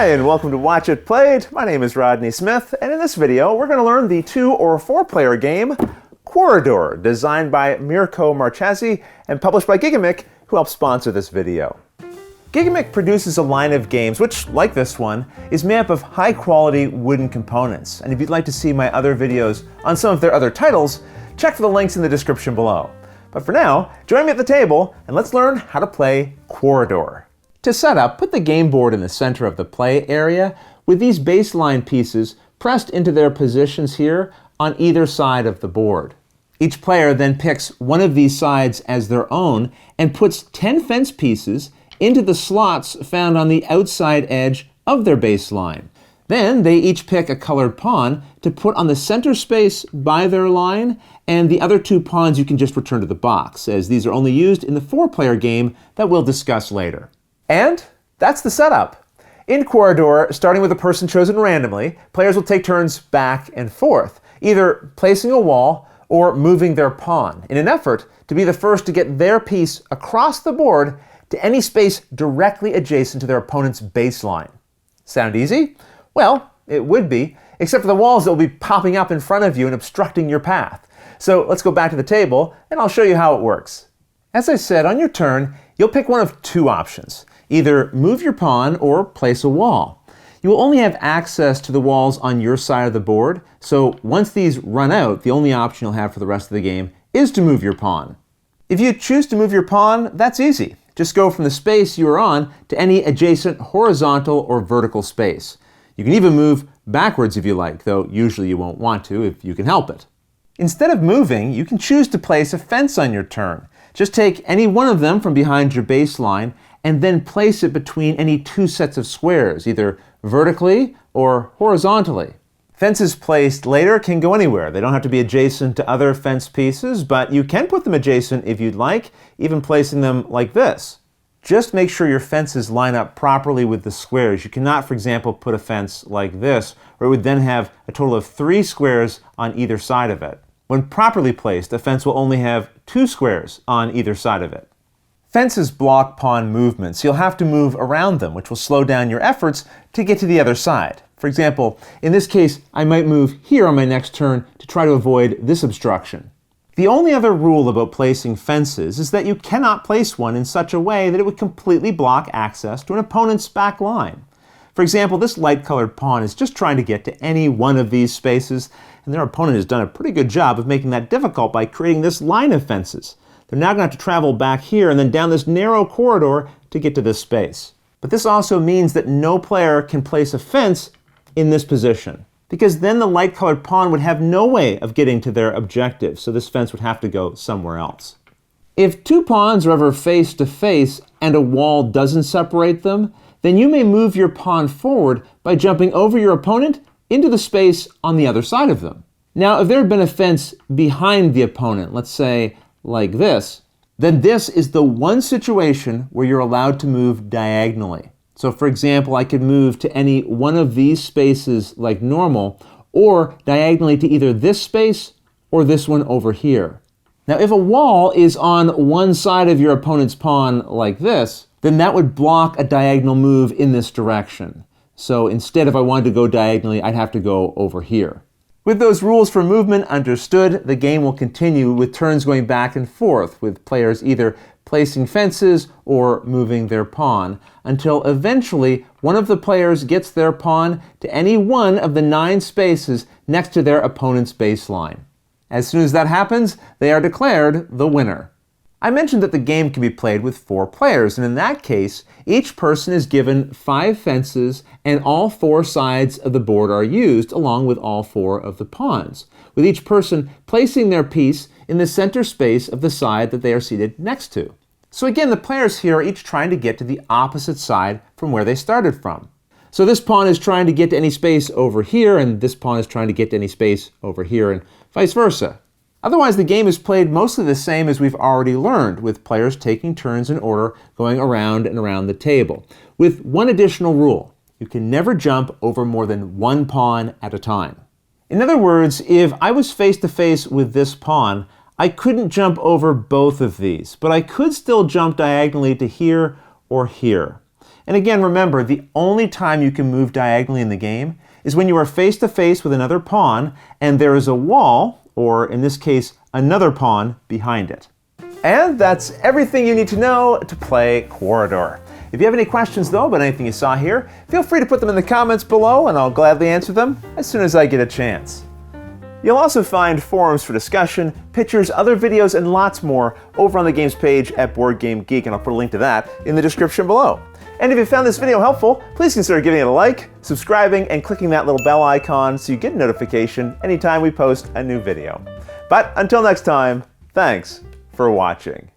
Hi, and welcome to Watch It Played. My name is Rodney Smith, and in this video, we're going to learn the 2- or 4-player game, Quoridor, designed by Mirko Marchesi and published by Gigamic, who helped sponsor this video. Gigamic produces a line of games which, like this one, is made up of high-quality wooden components. And if you'd like to see my other videos on some of their other titles, check for the links in the description below. But for now, join me at the table, and let's learn how to play Quoridor. To set up, put the game board in the center of the play area with these baseline pieces pressed into their positions here on either side of the board. Each player then picks one of these sides as their own and puts 10 fence pieces into the slots found on the outside edge of their baseline. Then they each pick a colored pawn to put on the center space by their line, and the other 2 pawns you can just return to the box, as these are only used in the 4-player game that we'll discuss later. And that's the setup. In Quoridor, starting with a person chosen randomly, players will take turns back and forth, either placing a wall or moving their pawn, in an effort to be the first to get their piece across the board to any space directly adjacent to their opponent's baseline. Sound easy? Well, it would be, except for the walls that will be popping up in front of you and obstructing your path. So let's go back to the table, and I'll show you how it works. As I said, on your turn, you'll pick one of 2 options. Either move your pawn or place a wall. You will only have access to the walls on your side of the board, so once these run out, the only option you'll have for the rest of the game is to move your pawn. If you choose to move your pawn, that's easy. Just go from the space you are on to any adjacent horizontal or vertical space. You can even move backwards if you like, though usually you won't want to if you can help it. Instead of moving, you can choose to place a fence on your turn. Just take any one of them from behind your baseline and then place it between any 2 sets of squares, either vertically or horizontally. Fences placed later can go anywhere. They don't have to be adjacent to other fence pieces, but you can put them adjacent if you'd like, even placing them like this. Just make sure your fences line up properly with the squares. You cannot, for example, put a fence like this, where it would then have a total of 3 squares on either side of it. When properly placed, a fence will only have 2 squares on either side of it. Fences block pawn movement, so you'll have to move around them, which will slow down your efforts to get to the other side. For example, in this case, I might move here on my next turn to try to avoid this obstruction. The only other rule about placing fences is that you cannot place one in such a way that it would completely block access to an opponent's back line. For example, this light-colored pawn is just trying to get to any one of these spaces, and their opponent has done a pretty good job of making that difficult by creating this line of fences. They're now going to have to travel back here and then down this narrow corridor to get to this space. But this also means that no player can place a fence in this position, because then the light-colored pawn would have no way of getting to their objective, so this fence would have to go somewhere else. If 2 pawns are ever face to face and a wall doesn't separate them, then you may move your pawn forward by jumping over your opponent into the space on the other side of them. Now, if there had been a fence behind the opponent, let's say like this, then this is the one situation where you're allowed to move diagonally. So for example, I could move to any one of these spaces like normal, or diagonally to either this space or this one over here. Now, if a wall is on one side of your opponent's pawn like this, then that would block a diagonal move in this direction. So instead, if I wanted to go diagonally, I'd have to go over here. With those rules for movement understood, the game will continue with turns going back and forth, with players either placing fences or moving their pawn, until eventually one of the players gets their pawn to any one of the 9 spaces next to their opponent's baseline. As soon as that happens, they are declared the winner. I mentioned that the game can be played with 4 players, and in that case, each person is given 5 fences and all 4 sides of the board are used, along with all 4 of the pawns, with each person placing their piece in the center space of the side that they are seated next to. So again, the players here are each trying to get to the opposite side from where they started from. So this pawn is trying to get to any space over here, and this pawn is trying to get to any space over here, and vice versa. Otherwise, the game is played mostly the same as we've already learned, with players taking turns in order going around and around the table, with one additional rule. You can never jump over more than 1 pawn at a time. In other words, if I was face to face with this pawn, I couldn't jump over both of these, but I could still jump diagonally to here or here. And again, remember, the only time you can move diagonally in the game is when you are face to face with another pawn and there is a wall, or in this case, another pawn behind it. And that's everything you need to know to play Quoridor. If you have any questions though about anything you saw here, feel free to put them in the comments below and I'll gladly answer them as soon as I get a chance. You'll also find forums for discussion, pictures, other videos, and lots more over on the games page at Board Game Geek, and I'll put a link to that in the description below. And if you found this video helpful, please consider giving it a like, subscribing, and clicking that little bell icon so you get a notification anytime we post a new video. But until next time, thanks for watching.